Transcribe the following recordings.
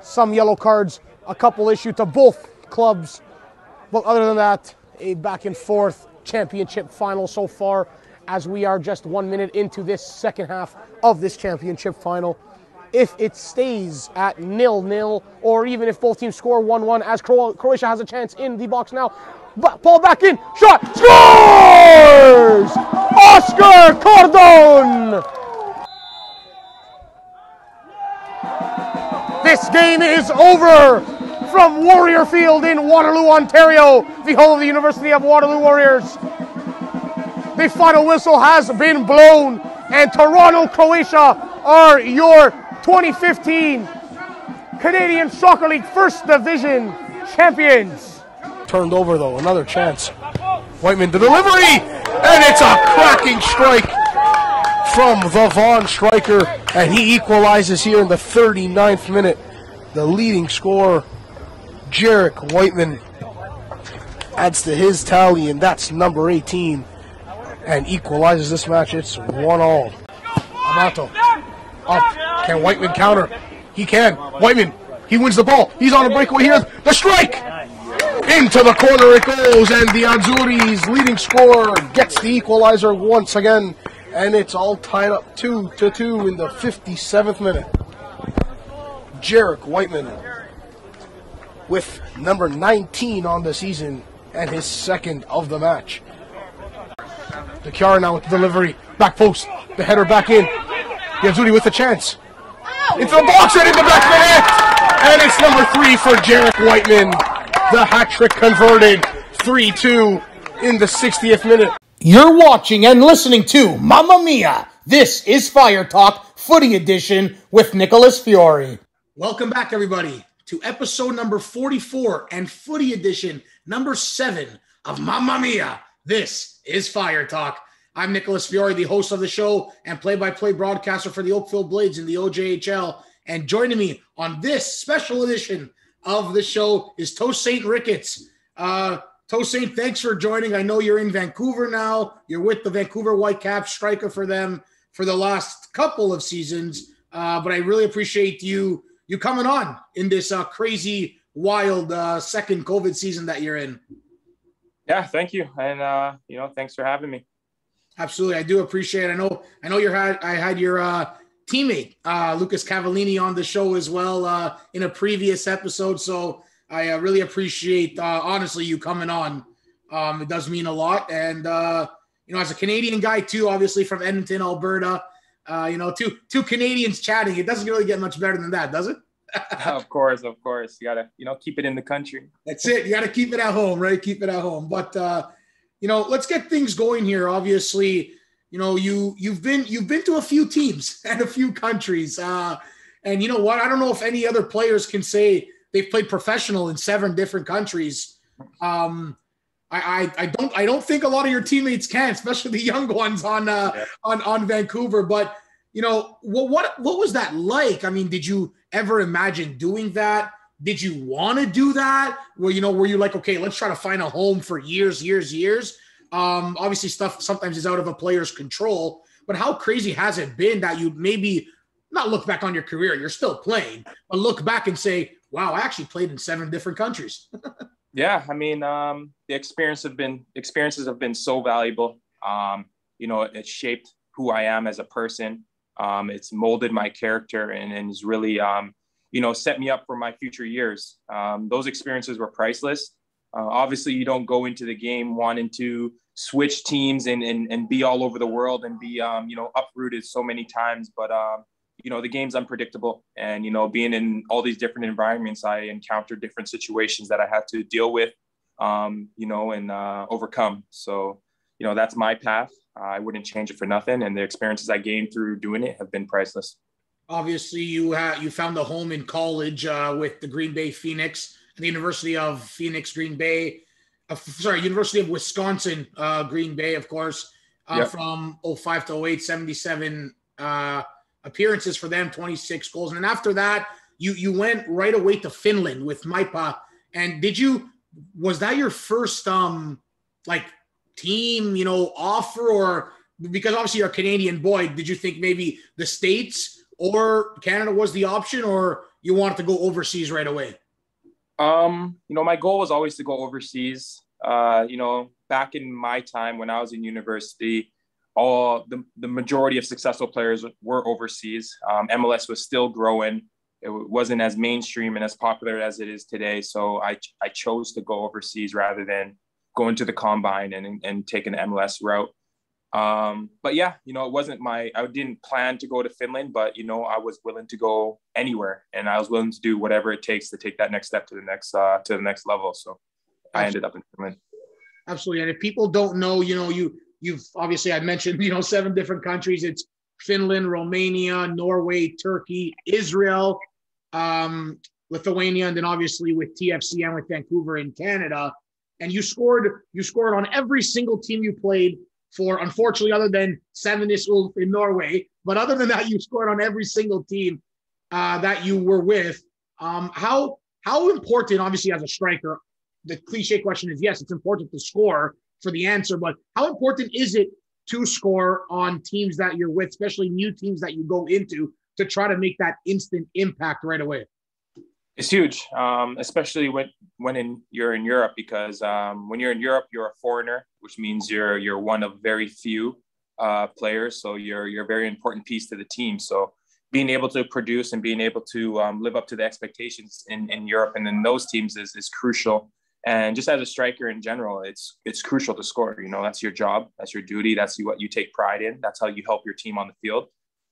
some yellow cards, a couple issued to both clubs. But other than that, a back and forth championship final so far, as we are just 1 minute into this second half of this championship final. If it stays at 0-0, or even if both teams score 1-1, as Croatia has a chance in the box now. Ball back in, shot, scores! Oscar Cordon! This game is over from Warrior Field in Waterloo, Ontario, the home of the University of Waterloo Warriors. The final whistle has been blown, and Toronto, Croatia are your 2015 Canadian Soccer League First Division champions. Turned over though, another chance. Whiteman, the delivery, and it's a cracking strike from the Vaughn striker, and he equalizes here in the 39th minute. The leading scorer, Jarek Whiteman, adds to his tally, and that's number 18, and equalizes this match. It's 1-1. Amato up. Can Whiteman counter? He can. Whiteman, he wins the ball. He's on a breakaway here. The strike! Into the corner it goes, and the Azzurri's leading scorer gets the equalizer once again, and it's all tied up 2-2 in the 57th minute. Jarek Whiteman with number 19 on the season and his second of the match. The Chiara now with the delivery. Back post. The header back in. The Azzurri with the chance. Into the box and in the back of the net. And it's number 3 for Jarek Whiteman. The hat trick converted. 3-2 in the 60th minute. You're watching and listening to Mamma Mia! This is Fire Talk Footy Edition with Nicholas Fiore. Welcome back, everybody, to episode number 44 and Footy Edition number 7 of Mamma Mia! This is Fire Talk. I'm Nicholas Fiore, the host of the show and play-by-play broadcaster for the Oakville Blades in the OJHL. And joining me on this special edition of the show is Tosaint Ricketts. Tosaint, thanks for joining. I know you're in Vancouver now. You're with the Vancouver Whitecaps, striker for them for the last couple of seasons. But I really appreciate you coming on in this crazy, wild second COVID season that you're in. Yeah, thank you. And, thanks for having me. Absolutely. I do appreciate it. I know I had your teammate, Lucas Cavallini, on the show as well in a previous episode. So I really appreciate, honestly, you coming on. It does mean a lot. And, as a Canadian guy too, obviously from Edmonton, Alberta, two Canadians chatting, it doesn't really get much better than that, does it? Of course. You gotta, keep it in the country. That's it. You got to keep it at home, right? Keep it at home. But, let's get things going here. Obviously, you've been to a few teams and a few countries. And you know what? I don't know if any other players can say they've played professional in 7 different countries. I don't think a lot of your teammates can, especially the young ones on Vancouver. But what was that like? I mean, did you ever imagine doing that? Did you want to do that? Were you like, okay, let's try to find a home for years? Obviously, stuff sometimes is out of a player's control. But how crazy has it been that you maybe not look back on your career? You're still playing, but look back and say, wow, I actually played in 7 different countries. Yeah, I mean, the experiences have been so valuable. It shaped who I am as a person. It's molded my character and has really, set me up for my future years. Those experiences were priceless. Obviously, you don't go into the game wanting to switch teams and be all over the world and be, uprooted so many times. But, the game's unpredictable. And, being in all these different environments, I encountered different situations that I had to deal with, and overcome. So, that's my path. I wouldn't change it for nothing. And the experiences I gained through doing it have been priceless. Obviously, you found a home in college with the Green Bay Phoenix, the University of Phoenix, Green Bay. University of Wisconsin, Green Bay, of course, Yep. From 05 to 08, 77 appearances for them, 26 goals. And then after that, you went right away to Finland with Maipa. And was that your first team, offer? Or because obviously you're a Canadian boy, did you think maybe the States or Canada was the option? Or, you wanted to go overseas right away? My goal was always to go overseas. Back in my time when I was in university, all the majority of successful players were overseas. MLS was still growing. It wasn't as mainstream and as popular as it is today. So I chose to go overseas rather than going to the combine and taking the MLS route. But yeah, it wasn't I didn't plan to go to Finland, but, I was willing to go anywhere, and I was willing to do whatever it takes to take that next step to the next level. So I ended up in Finland. Absolutely. And if people don't know, you've obviously, I mentioned, 7 different countries. It's Finland, Romania, Norway, Turkey, Israel, Lithuania, and then obviously with TFC and with Vancouver in Canada. And you scored on every single team you played for, unfortunately, other than Sandnes Ulf in Norway. But other than that, you scored on every single team that you were with. How important, obviously, as a striker, the cliche question is, yes, it's important to score for the answer, but how important is it to score on teams that you're with, especially new teams that you go into, to try to make that instant impact right away? It's huge, especially when you're in Europe, because when you're in Europe, you're a foreigner, which means you're one of very few players. So you're a very important piece to the team. So being able to produce and being able to live up to the expectations in Europe and in those teams is crucial. And just as a striker in general, it's crucial to score. That's your job, that's your duty, that's what you take pride in. That's how you help your team on the field.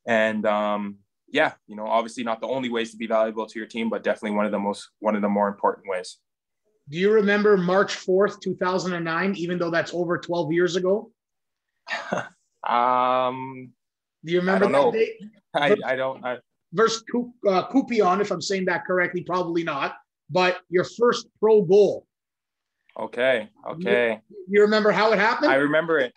And obviously not the only ways to be valuable to your team, but definitely one of the more important ways. Do you remember March 4th, 2009, even though that's over 12 years ago? Do you remember that date? I don't. Versus Kupion, if I'm saying that correctly, probably not. But your first pro goal. Okay. You remember how it happened? I remember it.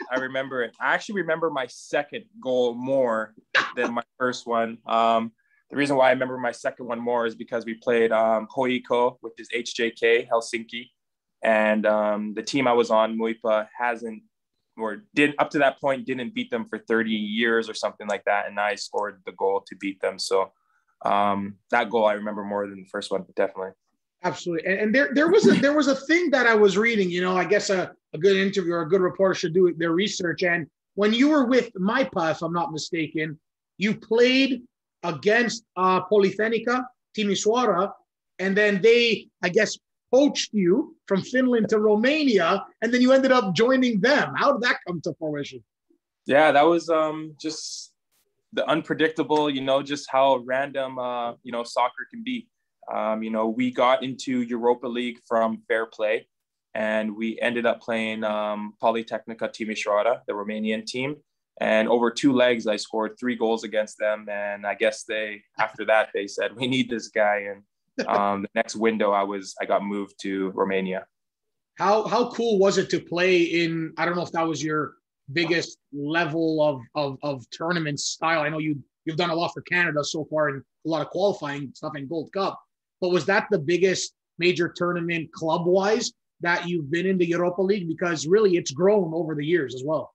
I actually remember my second goal more than my first one. The reason why I remember my second one more is because we played Hoiko, which is HJK, Helsinki. And the team I was on, Muipa, up to that point, didn't beat them for 30 years or something like that. And I scored the goal to beat them. So that goal I remember more than the first one, definitely. Absolutely. And there was a thing that I was reading, I guess a good interviewer, a good reporter should do their research. And when you were with MyPA, if I'm not mistaken, you played against Polytechnica, Timisoara, and then they, I guess, poached you from Finland to Romania, and then you ended up joining them. How did that come to fruition? Yeah, that was just the unpredictable, just how random, soccer can be. We got into Europa League from Fair Play, and we ended up playing Polytechnica Timisoara, the Romanian team. And over 2 legs, I scored 3 goals against them. And I guess after that, they said, we need this guy. And the next window, I got moved to Romania. How cool was it to play in, I don't know if that was your biggest level of tournament style. I know you've done a lot for Canada so far and a lot of qualifying stuff in Gold Cup. But was that the biggest major tournament club-wise that you've been in the Europa League? Because really it's grown over the years as well.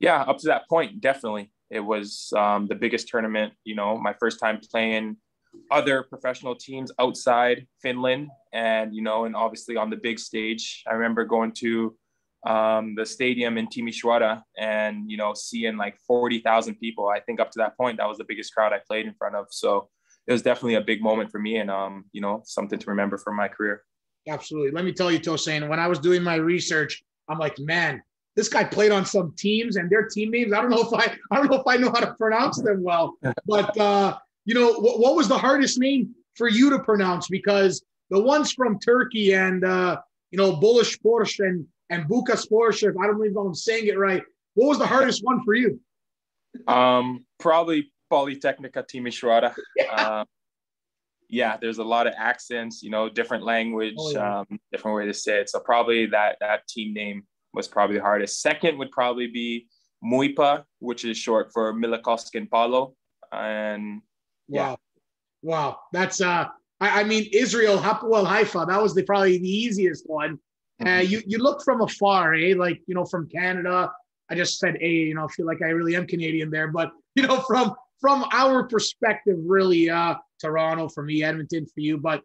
Yeah, up to that point, definitely. It was the biggest tournament, my first time playing other professional teams outside Finland and obviously on the big stage. I remember going to the stadium in Timisoara and, seeing like 40,000 people. I think up to that point, that was the biggest crowd I played in front of. So it was definitely a big moment for me and, something to remember from my career. Absolutely. Let me tell you, Tosaint, when I was doing my research, I'm like, man, this guy played on some teams and their team names. I don't know if I know how to pronounce them well, but what was the hardest name for you to pronounce? Because the ones from Turkey and, Bullish Porsche and Bukas Porsche, I don't even know if I'm saying it right. What was the hardest one for you? Probably Polytechnica Timisoara. Yeah, there's a lot of accents, different language, different way to say it. So probably that team name was probably the hardest. Second would probably be Muipa, which is short for Milakoski Palo. And yeah. Wow. That's Israel, Hapoel Haifa, that was probably the easiest one. You look from afar, like, from Canada. I just said I feel like I really am Canadian there, but from our perspective, really, Toronto, for me, Edmonton for you. But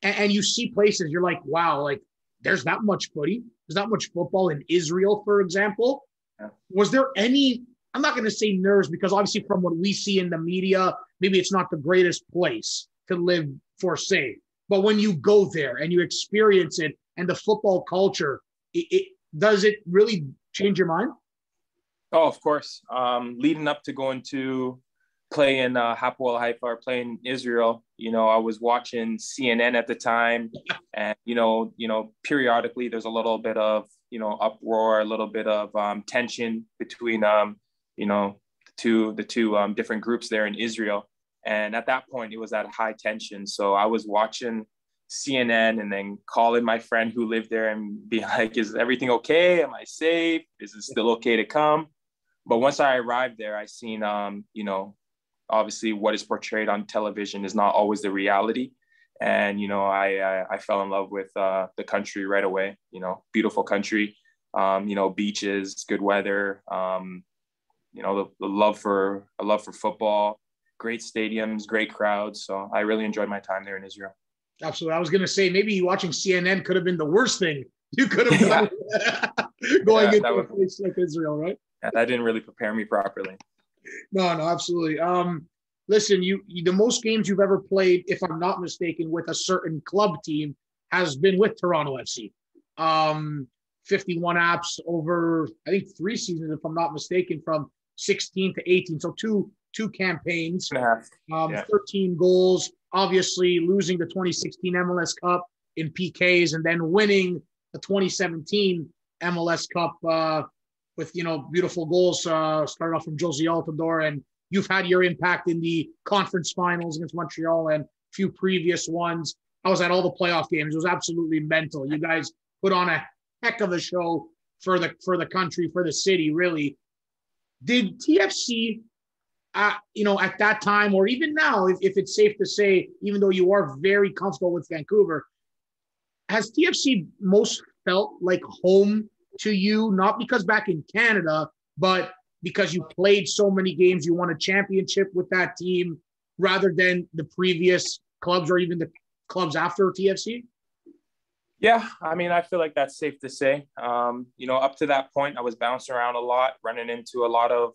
and you see places, you're like, wow, like there's that much footy, there's that much football in Israel, for example. Yeah. Was there any, I'm not going to say nerves, because obviously from what we see in the media, maybe it's not the greatest place to live for, say. But when you go there and you experience it and the football culture, does it really change your mind? Oh, of course. Leading up to going to play in Hapoel Haifa or playing in Israel, I was watching CNN at the time, and periodically there's a little bit of uproar, a little bit of tension between the two different groups there in Israel. And at that point, it was at high tension. So I was watching CNN and then calling my friend who lived there and be like, is everything okay? Am I safe? Is it still okay to come? But once I arrived there, I seen, obviously what is portrayed on television is not always the reality. And, I fell in love with the country right away, beautiful country, beaches, good weather, the love for football, great stadiums, great crowds. So I really enjoyed my time there in Israel. Absolutely. I was going to say, maybe watching CNN could have been the worst thing you could have done going into a place like Israel, right? Yeah, that didn't really prepare me properly. No, absolutely. Listen, the most games you've ever played, if I'm not mistaken, with a certain club team has been with Toronto FC. 51 apps over, I think, 3 seasons, if I'm not mistaken, from 16 to 18. So two campaigns, 13 goals, obviously losing the 2016 MLS Cup in PKs and then winning the 2017 MLS Cup with, beautiful goals, started off from Josie Altidore, and you've had your impact in the conference finals against Montreal and a few previous ones. I was at all the playoff games. It was absolutely mental. You guys put on a heck of a show for the country, for the city, really. Did TFC, at that time, or even now, if it's safe to say, even though you are very comfortable with Vancouver, has TFC most felt like home to you? Not because back in Canada, but because you played so many games, you won a championship with that team, rather than the previous clubs or even the clubs after TFC? Yeah, I feel like that's safe to say. Up to that point, I was bouncing around a lot, running into a lot of,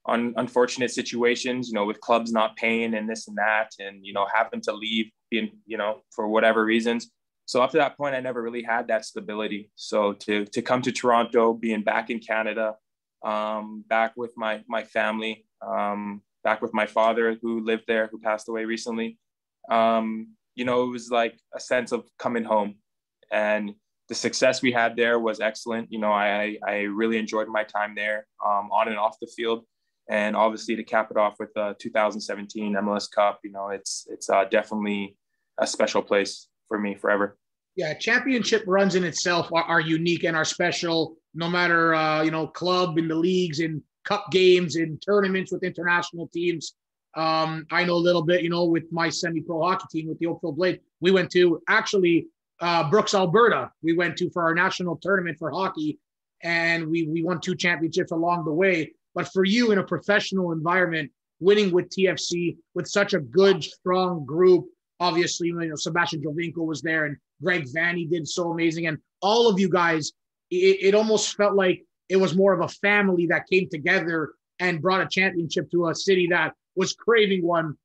unfortunate situations, with clubs not paying and this and that, and, having to leave, for whatever reasons. So up to that point, I never really had that stability. So to come to Toronto, being back in Canada, back with my family, back with my father who lived there, who passed away recently, it was like a sense of coming home, and the success we had there was excellent. I really enjoyed my time there, on and off the field, and obviously to cap it off with the 2017 MLS Cup, it's definitely a special place for me forever. Yeah, championship runs in itself are unique and are special, no matter, club, in the leagues, in cup games, in tournaments with international teams. I know a little bit, with my semi-pro hockey team with the Oakville Blade. We went to actually Brooks, Alberta. We went to for our national tournament for hockey, and we won 2 championships along the way. But for you in a professional environment, winning with TFC with such a good, strong group, obviously, Sebastian Jovinko was there and Greg Vanny did so amazing. And all of you guys, it almost felt like it was more of a family that came together and brought a championship to a city that was craving one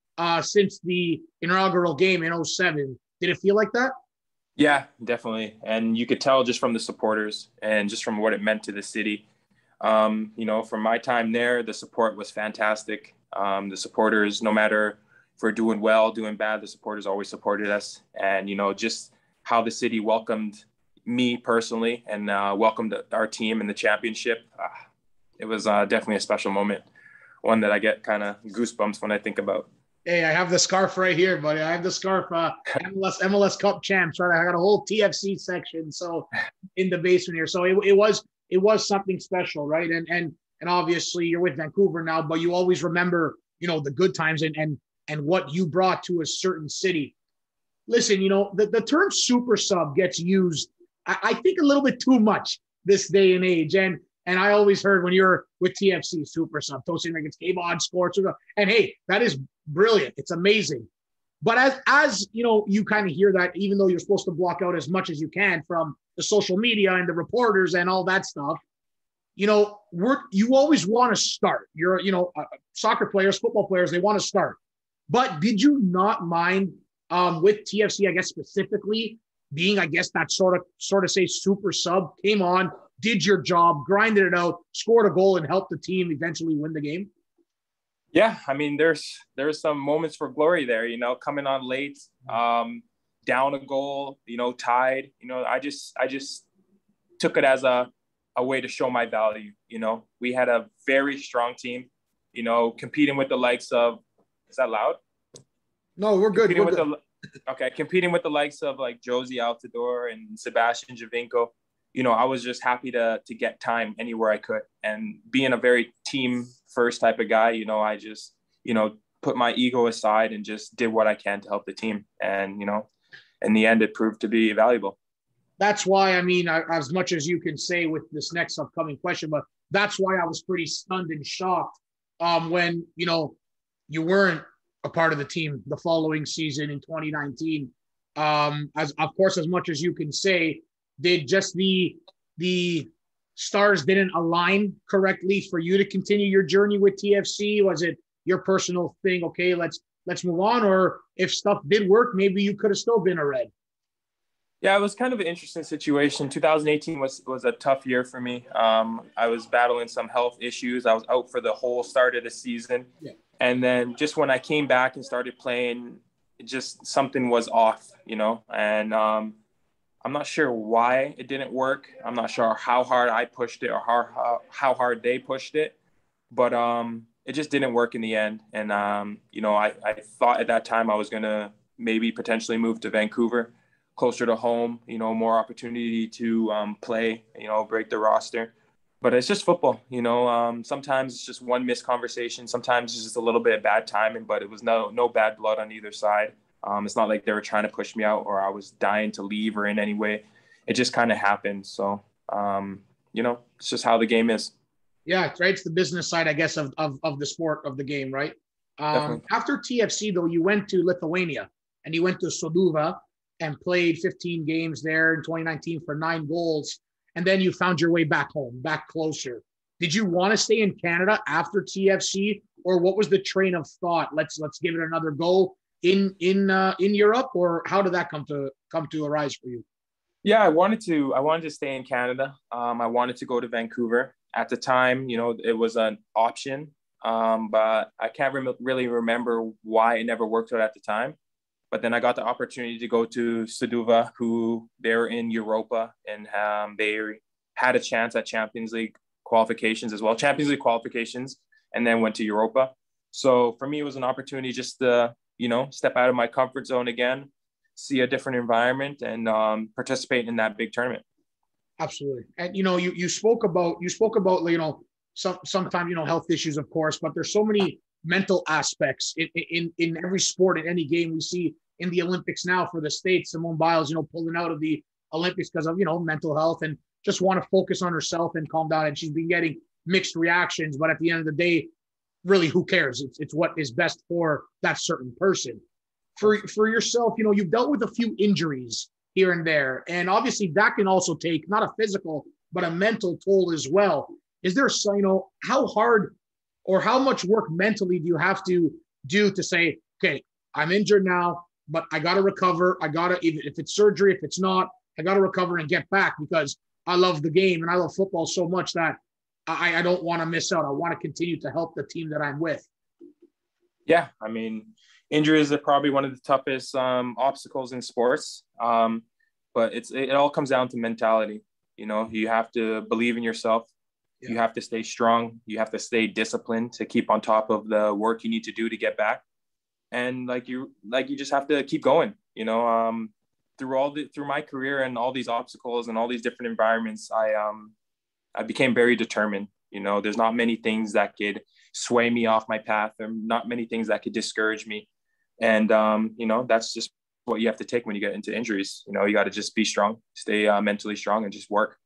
since the inaugural game in 2007. Did it feel like that? Yeah, definitely. And you could tell just from the supporters and just from what it meant to the city. From my time there, the support was fantastic. The supporters, no matter if we're doing well, doing bad, the supporters always supported us. And, just how the city welcomed me personally and welcomed our team in the championship. It was definitely a special moment. One that I get kind of goosebumps when I think about. Hey, I have the scarf right here, buddy. I have the scarf, MLS Cup champs, right? I got a whole TFC section, so in the basement here. So it was something special, right? And obviously you're with Vancouver now, but you always remember, the good times and what you brought to a certain city. Listen, the term super sub gets used, I think, a little bit too much this day and age. And And I always heard when you're with TFC, super sub, Tosaint Ricketts, game on, score, and hey, that is brilliant. It's amazing. But as you know, you kind of hear that, even though you're supposed to block out as much as you can from the social media and the reporters and all that stuff, you know, you always want to start. You're, soccer players, football players, they want to start. But did you not mind with TFC, I guess specifically, being, I guess, that sort of say super sub, came on, did your job, grinded it out, scored a goal, and helped the team eventually win the game? Yeah, I mean, there's some moments for glory there, coming on late, down a goal, tied. I just took it as a way to show my value. We had a very strong team, competing with the likes of, is that loud? No, we're good. Competing with the likes of like Josie Altidore and Sebastian Javinko. I was just happy to get time anywhere I could. And being a very team first type of guy, I just, put my ego aside and just did what I can to help the team. And, in the end, it proved to be valuable. That's why, I mean, as much as you can say with this next upcoming question, but that's why I was pretty stunned and shocked when, you weren't a part of the team the following season in 2019. As much as you can say, did just the stars didn't align correctly for you to continue your journey with TFC? Was it your personal thing? Okay, let's move on. Or if stuff did work, maybe you could have still been a Red. Yeah, it was kind of an interesting situation. 2018 was a tough year for me. I was battling some health issues. I was out for the whole start of the season. Yeah. And then just when I came back and started playing, just something was off, and I'm not sure why it didn't work. I'm not sure how hard I pushed it or how hard they pushed it, but it just didn't work in the end. And, I thought at that time I was going to maybe potentially move to Vancouver, closer to home, more opportunity to play, break the roster. But it's just football, sometimes it's just one missed conversation. Sometimes it's just a little bit of bad timing, but it was no bad blood on either side. It's not like they were trying to push me out or I was dying to leave or in any way. It just kind of happened. So, it's just how the game is. Yeah, right. It's the business side, I guess, of the sport, of the game, right? After TFC, though, you went to Lithuania and you went to Sūduva and played 15 games there in 2019 for 9 goals. And then you found your way back home, back closer. Did you want to stay in Canada after TFC, or what was the train of thought? Let's give it another go in Europe, or how did that come to arise for you? Yeah, I wanted to stay in Canada. I wanted to go to Vancouver at the time. It was an option, but I can't really remember why it never worked out at the time. But then I got the opportunity to go to Sūduva, who they're in Europa, and they had a chance at Champions League qualifications as well, Champions League qualifications, and then went to Europa. So for me, it was an opportunity just to, step out of my comfort zone again, see a different environment, and participate in that big tournament. Absolutely. And, you spoke about, sometimes, health issues, of course, but there's so many mental aspects in every sport, in any game. We see in the Olympics now for the States, Simone Biles, pulling out of the Olympics because of, mental health and just want to focus on herself and calm down. And she's been getting mixed reactions, but at the end of the day, really, who cares? It's what is best for that certain person. For yourself, you've dealt with a few injuries here and there. And obviously that can also take not a physical, but a mental toll as well. Is there, how hard or how much work mentally do you have to do to say, okay, I'm injured now, but I got to recover. Even if it's surgery, if it's not, I got to recover and get back because I love the game and I love football so much that I don't want to miss out. I want to continue to help the team that I'm with. Yeah, I mean, injuries are probably one of the toughest obstacles in sports, but it all comes down to mentality. You have to believe in yourself. Yeah. You have to stay strong. You have to stay disciplined to keep on top of the work you need to do to get back. And you just have to keep going. Through my career and all these obstacles and all these different environments, I became very determined. There's not many things that could sway me off my path. There are not many things that could discourage me. And, that's just what you have to take when you get into injuries. You got to just be strong, stay mentally strong and just work.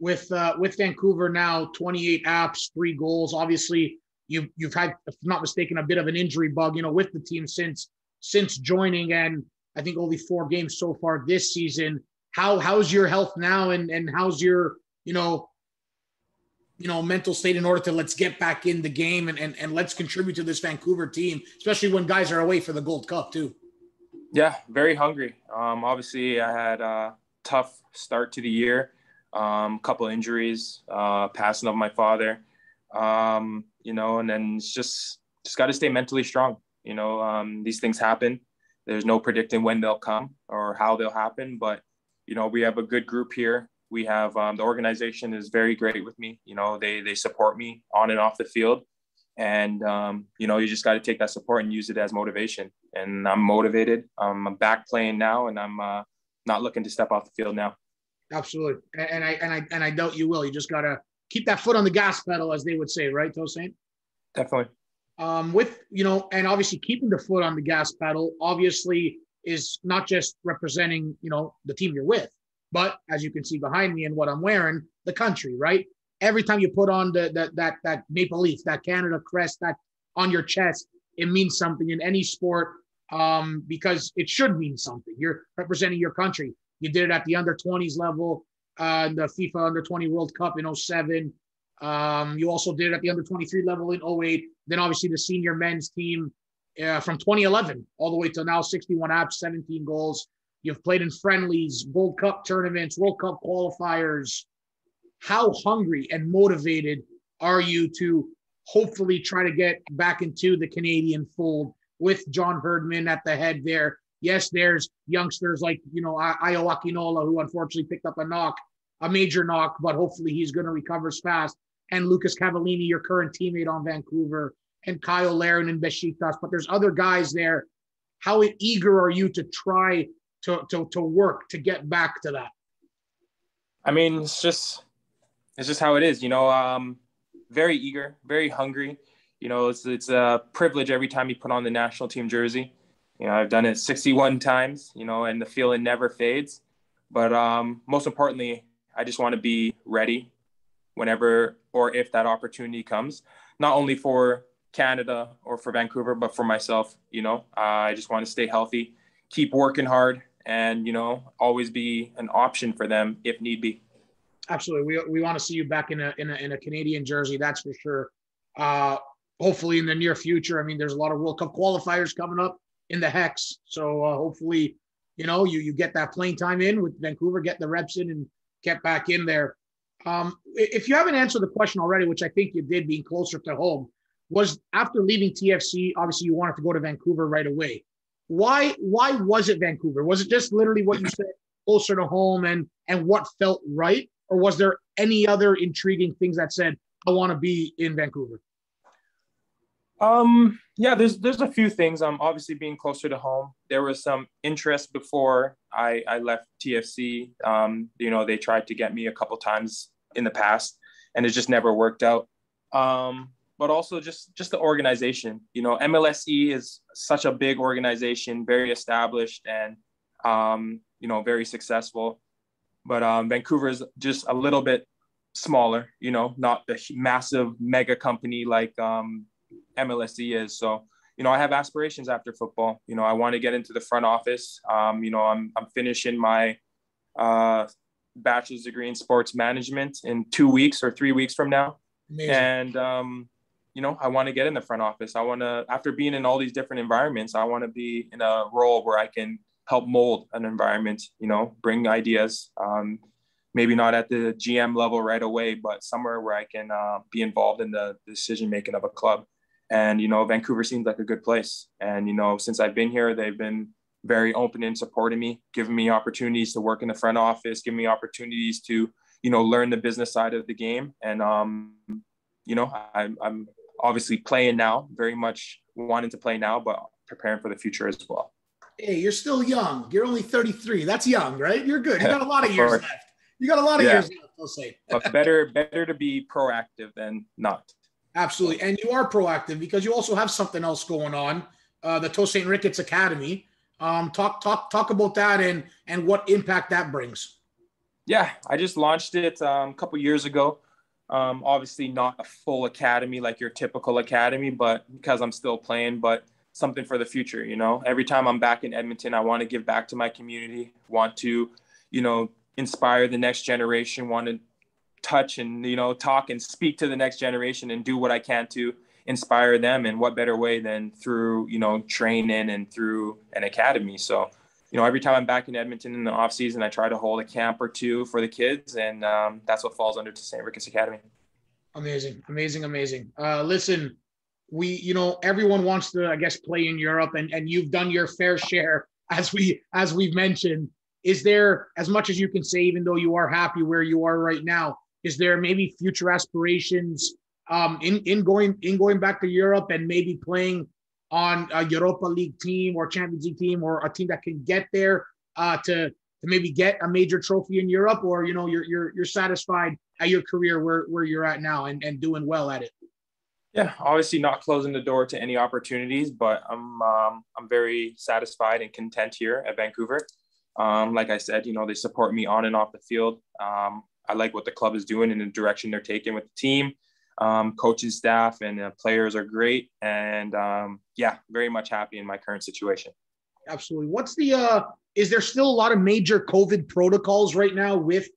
with Vancouver now, 28 apps, 3 goals. Obviously, you've had, if I'm not mistaken, a bit of an injury bug, with the team since joining, and I think only 4 games so far this season. How's your health now, and how's your mental state in order to let's get back in the game and let's contribute to this Vancouver team, especially when guys are away for the Gold Cup too? Yeah, very hungry. Obviously, I had a tough start to the year. Couple injuries, passing of my father, and then it's just got to stay mentally strong. These things happen. There's no predicting when they'll come or how they'll happen, but we have a good group here. We have the organization is very great with me. They support me on and off the field, and you just got to take that support and use it as motivation. And I'm motivated. I'm back playing now, and I'm not looking to step off the field now. Absolutely, and I doubt you will. You just got to keep that foot on the gas pedal, as they would say, right, Tosaint? Definitely. And obviously keeping the foot on the gas pedal obviously is not just representing, the team you're with, but as you can see behind me and what I'm wearing, the country, right? Every time you put on that maple leaf, that Canada crest, that on your chest, it means something in any sport, because it should mean something. You're representing your country. You did it at the under-20s level, the FIFA Under-20 World Cup in 2007. You also did it at the under-23 level in 2008. Then obviously the senior men's team from 2011 all the way to now, 61 apps, 17 goals. You've played in friendlies, Gold Cup tournaments, World Cup qualifiers. How hungry and motivated are you to hopefully try to get back into the Canadian fold with John Herdman at the head there? Yes, there's youngsters like, Ayo Akinola, who unfortunately picked up a major knock, but hopefully he's going to recover fast. And Lucas Cavallini, your current teammate on Vancouver, and Kyle Larin and Besiktas. But there's other guys there. How eager are you to try to work to get back to that? I mean, it's just how it is, very eager, very hungry. It's a privilege every time you put on the national team jersey. I've done it 61 times, and the feeling never fades. But most importantly, I just want to be ready whenever or if that opportunity comes, not only for Canada or for Vancouver, but for myself. I just want to stay healthy, keep working hard, and, always be an option for them if need be. Absolutely. We want to see you back in a Canadian jersey. That's for sure. Hopefully in the near future. I mean, there's a lot of World Cup qualifiers coming up in the Hex. So hopefully, you get that playing time in with Vancouver, get the reps in and get back in there. If you haven't answered the question already, which I think you did, being closer to home, was after leaving TFC, obviously you wanted to go to Vancouver right away. Why was it Vancouver? Was it just literally what you said, closer to home and what felt right? Or was there any other intriguing things that said, I want to be in Vancouver? Yeah, there's a few things. Obviously being closer to home. There was some interest before I left TFC. They tried to get me a couple times in the past, and it just never worked out. But also just the organization. MLSE is such a big organization, very established and very successful. But Vancouver is just a little bit smaller. Not the massive mega company like MLSE is. So, I have aspirations after football. I want to get into the front office. I'm finishing my bachelor's degree in sports management in 2 weeks or 3 weeks from now. Amazing. And, I want to get in the front office. I want to, after being in all these different environments, I want to be in a role where I can help mold an environment, bring ideas, maybe not at the GM level right away, but somewhere where I can be involved in the decision-making of a club. And, Vancouver seems like a good place. And, since I've been here, they've been very open in supporting me, giving me opportunities to work in the front office, giving me opportunities to, learn the business side of the game. And, I'm obviously playing now, very much wanting to play now, but preparing for the future as well. Hey, you're still young. You're only 33. That's young, right? You're good. You got a lot of years left. You got a lot of years left, I'll say. But better to be proactive than not. Absolutely. And you are proactive because you also have something else going on, the Tosaint Ricketts Academy. Talk about that and what impact that brings. Yeah, I just launched it a couple years ago. Obviously not a full academy like your typical academy, but because I'm still playing, but something for the future, you know. Every time I'm back in Edmonton, I want to give back to my community, want to, you know, inspire the next generation, want to touch and, you know, talk and speak to the next generation and do what I can to inspire them. And what better way than through, you know, training and through an academy. So, you know, every time I'm back in Edmonton in the off season, I try to hold a camp or two for the kids. And that's what falls under Tosaint Ricketts Academy. Amazing. Listen, everyone wants to, I guess, play in Europe, and you've done your fair share, as we've mentioned. Is there, as much as you can say, even though you are happy where you are right now, is there maybe future aspirations in going back to Europe and maybe playing on a Europa League team or Champions League team, or a team that can get there to maybe get a major trophy in Europe? Or, you know, you're satisfied at your career where you're at now and doing well at it? Yeah, obviously not closing the door to any opportunities, but I'm very satisfied and content here at Vancouver. Like I said, you know, they support me on and off the field. I like what the club is doing and the direction they're taking with the team. Coaches, staff, and players are great. And yeah, very much happy in my current situation. Absolutely. What's is there still a lot of major COVID protocols right now with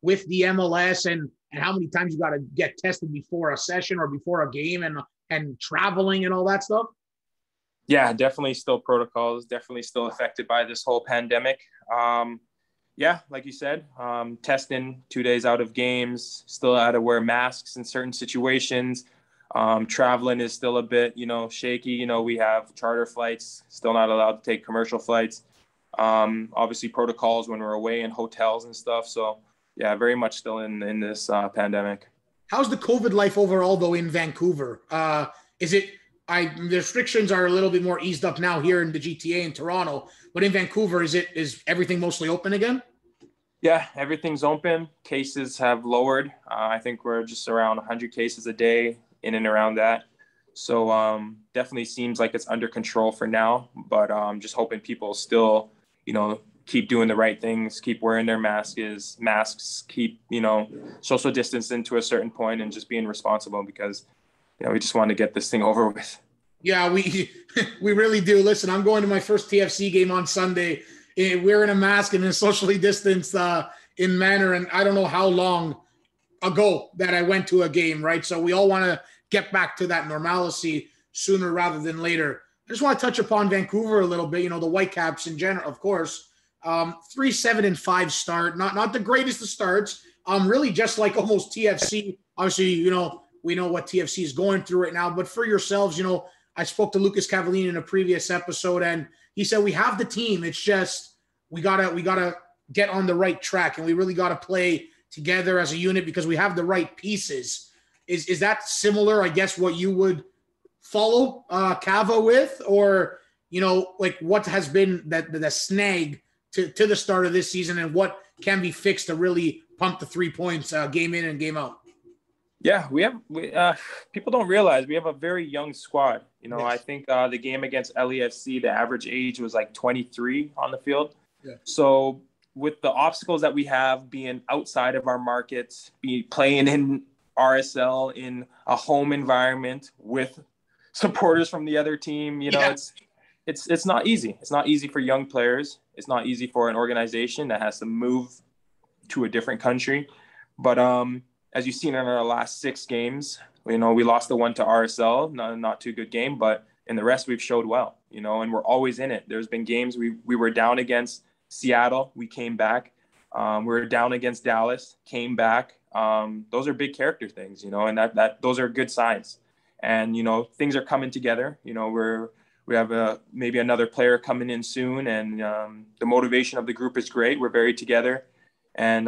the MLS, and how many times you got to get tested before a session or before a game, and traveling and all that stuff? Yeah, definitely still protocols, definitely still affected by this whole pandemic. Yeah, like you said, testing 2 days out of games, still had to wear masks in certain situations. Traveling is still a bit, you know, shaky. You know, we have charter flights, still not allowed to take commercial flights. Obviously protocols when we're away in hotels and stuff. So yeah, very much still in this pandemic. How's the COVID life overall though in Vancouver? The restrictions are a little bit more eased up now here in the GTA in Toronto, but in Vancouver, is everything mostly open again? Yeah, everything's open. Cases have lowered. I think we're just around 100 cases a day, in and around that. So definitely seems like it's under control for now, but just hoping people still, you know, keep doing the right things, keep wearing their masks, keep, you know, social distancing to a certain point, and just being responsible, because, you know, we just want to get this thing over with. Yeah, we really do. Listen, I'm going to my first TFC game on Sunday, wearing a mask and in socially distanced in manner. And I don't know how long ago that I went to a game, right? So we all want to get back to that normalcy sooner rather than later. I just want to touch upon Vancouver a little bit. You know, the Whitecaps in general, of course, 3-7-5 start, not the greatest of starts. Really just like almost TFC. Obviously, you know, we know what TFC is going through right now, but for yourselves, you know, I spoke to Lucas Cavallini in a previous episode, and he said, we have the team. It's just, we gotta get on the right track, and we really got to play together as a unit because we have the right pieces. Is that similar, I guess, what you would follow Cava with? Or, you know, like, what has been the snag to the start of this season, and what can be fixed to really pump the 3 points game in and game out? Yeah, we people don't realize we have a very young squad. You know, yes. I think the game against LAFC, the average age was like 23 on the field. Yeah. So with the obstacles that we have, being outside of our markets, playing in RSL in a home environment with supporters from the other team, you know, yeah. It's not easy. It's not easy for young players. It's not easy for an organization that has to move to a different country. But as you've seen in our last 6 games, you know, we lost the one to RSL, not too good game, but in the rest we've showed well, you know, and we're always in it. There's been games we were down against Seattle, we came back. We were down against Dallas, came back. Those are big character things, you know, and those are good signs. And, you know, things are coming together. You know, we have maybe another player coming in soon, and the motivation of the group is great. We're very together, and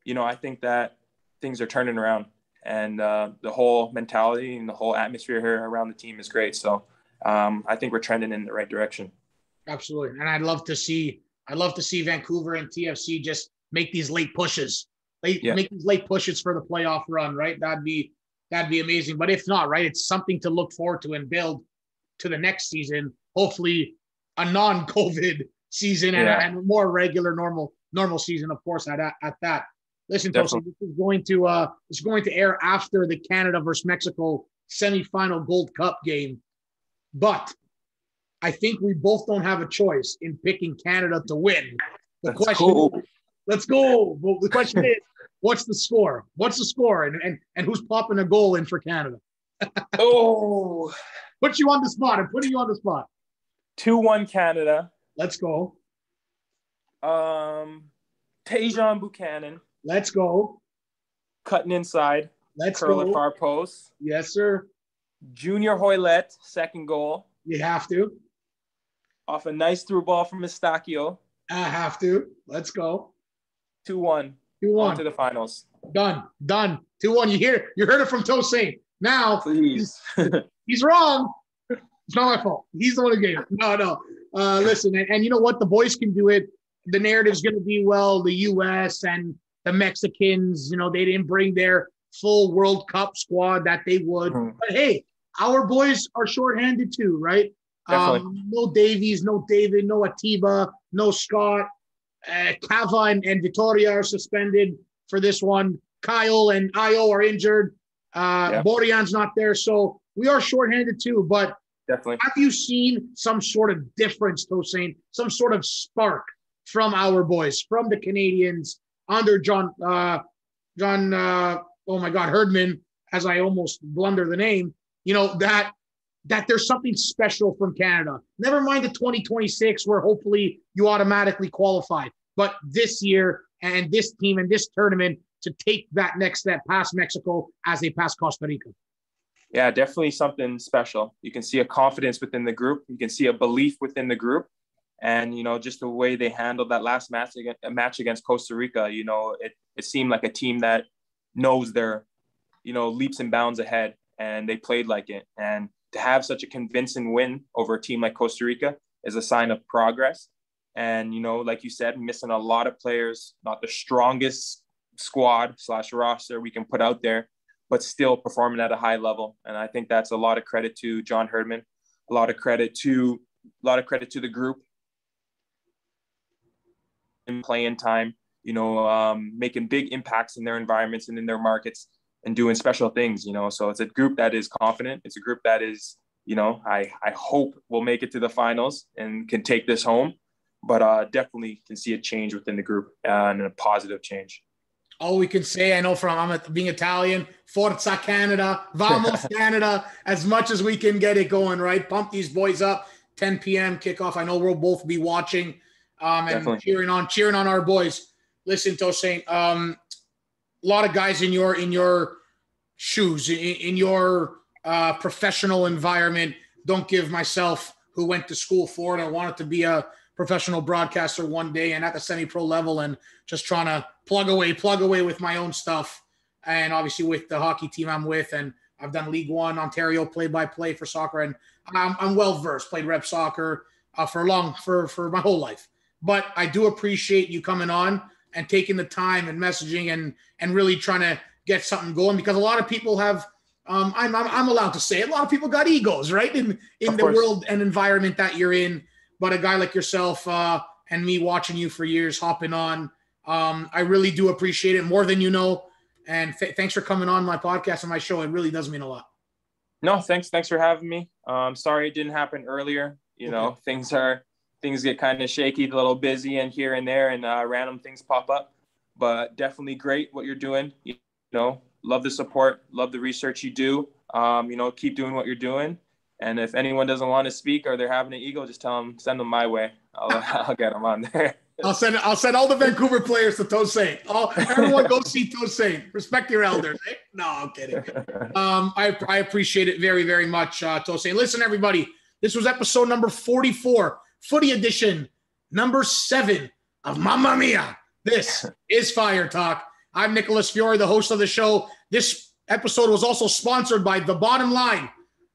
you know, I think that things are turning around, and the whole mentality and the whole atmosphere here around the team is great. So I think we're trending in the right direction. Absolutely. And I'd love to see Vancouver and TFC just make these late pushes, make these late pushes for the playoff run, right? That'd be amazing. But if not, right, it's something to look forward to and build to the next season. Hopefully a non-COVID season and a more regular, normal season, of course, at that. Listen, Tosaint, this is going to air after the Canada versus Mexico semifinal Gold Cup game. But I think we both don't have a choice in picking Canada to win. Let's go. Well, the question is, what's the score? What's the score? And who's popping a goal in for Canada? Put you on the spot. I'm putting you on the spot. 2-1 Canada. Let's go. Tajon Buchanan. Let's go. Cutting inside. Let's curl go. At far post. Yes, sir. Junior Hoylett, second goal. You have to. Off a nice through ball from Estachio. I have to. Let's go. 2-1. 2-1. On to the finals. Done. 2-1. You heard it from Tosaint. Now, please. He's wrong. It's not my fault. He's the one who gave it. No. Listen, and you know what? The boys can do it. The narrative's going to be, well, the U.S. and the Mexicans, they didn't bring their full World Cup squad that they would. Mm. But, hey, our boys are shorthanded too, right? No Davies, no David, no Atiba, no Scott. Cava and Vitoria are suspended for this one. Kyle and Io are injured. Borjan's not there. So we are shorthanded too. But definitely, have you seen some sort of difference, Tosaint, some sort of spark from our boys, from the Canadians under John, Herdman, as I almost blunder the name, that there's something special from Canada. Never mind the 2026 where hopefully you automatically qualify. But this year and this team and this tournament to take that next step past Mexico as they pass Costa Rica. Yeah, definitely something special. You can see a confidence within the group. You can see a belief within the group. And, just the way they handled that last match against Costa Rica, it seemed like a team that knows their, leaps and bounds ahead, and they played like it. And to have such a convincing win over a team like Costa Rica is a sign of progress. And, like you said, missing a lot of players, not the strongest squad/roster we can put out there, but still performing at a high level. And I think that's a lot of credit to John Herdman, a lot of credit to the group in playing time, making big impacts in their environments and in their markets and doing special things, So it's a group that is confident. It's a group that is, I hope will make it to the finals and can take this home, but definitely can see a change within the group and a positive change. All we can say, I know from being Italian, Forza Canada, Vamos Canada, as much as we can get it going, right? Pump these boys up, 10 p.m. kickoff. I know we'll both be watching and cheering on our boys. Listen, Tosaint, a lot of guys in your shoes, in your professional environment. Don't give myself, who went to school for it, I wanted to be a professional broadcaster one day and at the semi-pro level and just trying to plug away with my own stuff. And obviously with the hockey team I'm with, and I've done League One, Ontario play-by-play for soccer, and I'm well-versed, played rep soccer for my whole life. But I do appreciate you coming on and taking the time and messaging and really trying to get something going, because a lot of people have, I'm allowed to say it, a lot of people got egos, right? In the world and environment that you're in. But a guy like yourself and me watching you for years, hopping on, I really do appreciate it more than you know. And thanks for coming on my podcast and my show. It really does mean a lot. No, thanks for having me. Sorry it didn't happen earlier. Things get kind of shaky, a little busy and here and there, and random things pop up. But definitely great what you're doing. Love the support, love the research you do. Keep doing what you're doing. And if anyone doesn't want to speak or they're having an ego, just send them my way. I'll get them on there. I'll send all the Vancouver players to Tosaint. Everyone go see Tosaint. Respect your elders. Eh? No, I'm kidding. I appreciate it very, very much, Tosaint. Listen, everybody, this was episode number 44, Footy Edition, number 7 of Mamma Mia. This is Fire Talk. I'm Nicholas Fiore, the host of the show. This episode was also sponsored by The Bottom Line,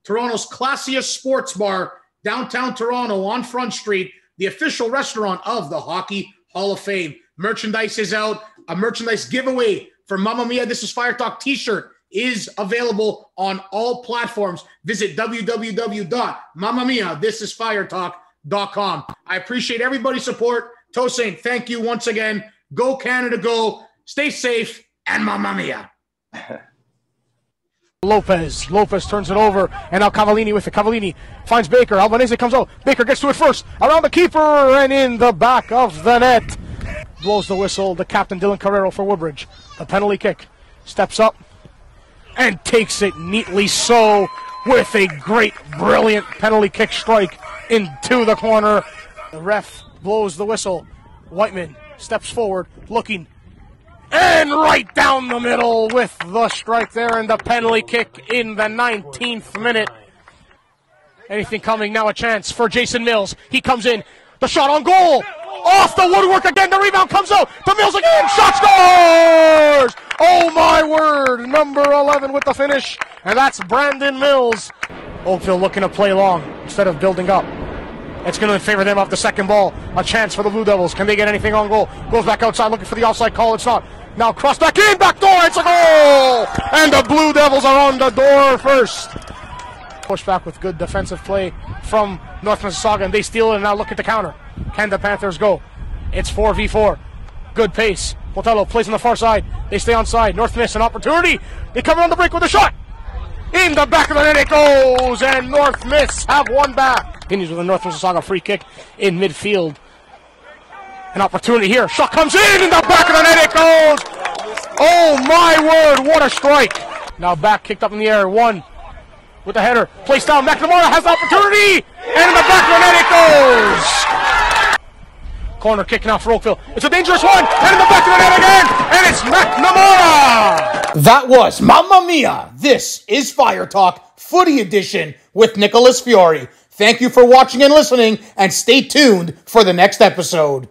Toronto's classiest sports bar, downtown Toronto on Front Street, the official restaurant of the Hockey Hall of Fame. Merchandise is out. A merchandise giveaway for Mamma Mia This Is Fire Talk t-shirt is available on all platforms. Visit www.mammamiathisisfiretalk.com footyedition.com. I appreciate everybody's support. Tosaint, thank you once again. Go Canada, go. Stay safe, and mamma mia. Lopez turns it over, and now Cavallini with it. Cavallini finds Baker. Albanese comes out. Baker gets to it first, around the keeper, and in the back of the net. Blows the whistle, the captain, Dylan Carrero, for Woodbridge. The penalty kick. Steps up and takes it neatly so with a great, brilliant penalty kick strike into the corner. The ref blows the whistle. Whiteman steps forward, looking, and right down the middle with the strike there and the penalty kick in the 19th minute. Anything coming, now a chance for Jason Mills. He comes in, the shot on goal, off the woodwork again, the rebound comes out, to Mills again, shot scores! Oh my word, number 11 with the finish, and that's Brandon Mills. Oakville looking to play long instead of building up. It's going to favor them off the second ball. A chance for the Blue Devils. Can they get anything on goal? Goes back outside looking for the offside call. It's not. Now cross back in, back door, it's a goal! And the Blue Devils are on the door first. Push back with good defensive play from North Mississauga, and they steal it and now look at the counter. Can the Panthers go? It's 4v4. Good pace. Botello plays on the far side. They stay on side. North Miss an opportunity. They come around the break with a shot. In the back of the net it goes, and North Miss have one back. Continues with a North Mississauga free kick in midfield. An opportunity here. Shot comes in the back of the net it goes. Oh my word, what a strike. Now back, kicked up in the air. One with the header. Placed down. McNamara has the opportunity. And in the back of the net it goes. Corner kick now for Oakville. It's a dangerous one. And in the back of the net again. And it's McNamara. That was Mamma Mia! This is Fire Talk, Footy Edition with Nicholas Fiore. Thank you for watching and listening, and stay tuned for the next episode.